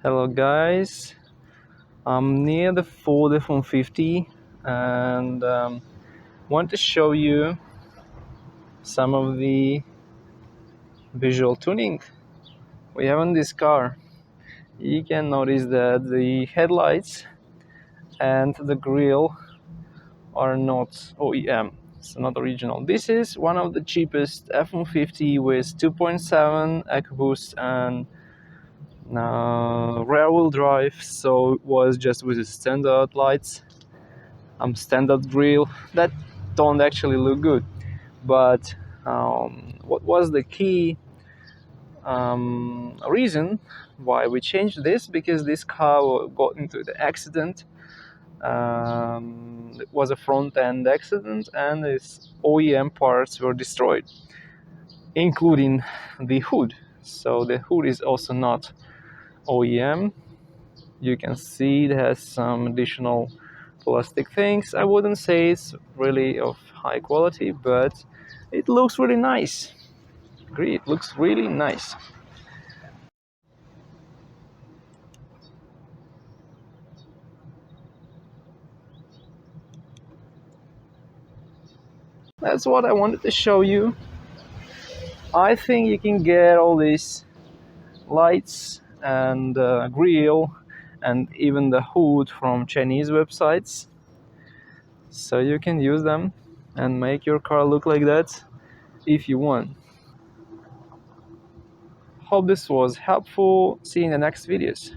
Hello guys, I'm near the Ford F-150 and want to show you some of the visual tuning we have on this car. You can notice that the headlights and the grille are not OEM, it's not original. This is one of the cheapest F-150 with 2.7 EcoBoost and rear-wheel drive, so it was just with the standard lights, standard grille that don't actually look good. But what was the key reason why we changed this? Because this car got into the accident. It was a front-end accident, and its OEM parts were destroyed, including the hood. So the hood is also not OEM. You can see it has some additional plastic things. I wouldn't say it's really of high quality, but it looks really nice. Agree, it looks really nice. That's what I wanted to show you. I think you can get all these lights and grille and even the hood from Chinese websites, so you can use them and make your car look like that if you want. Hope this was helpful. See you in the next videos.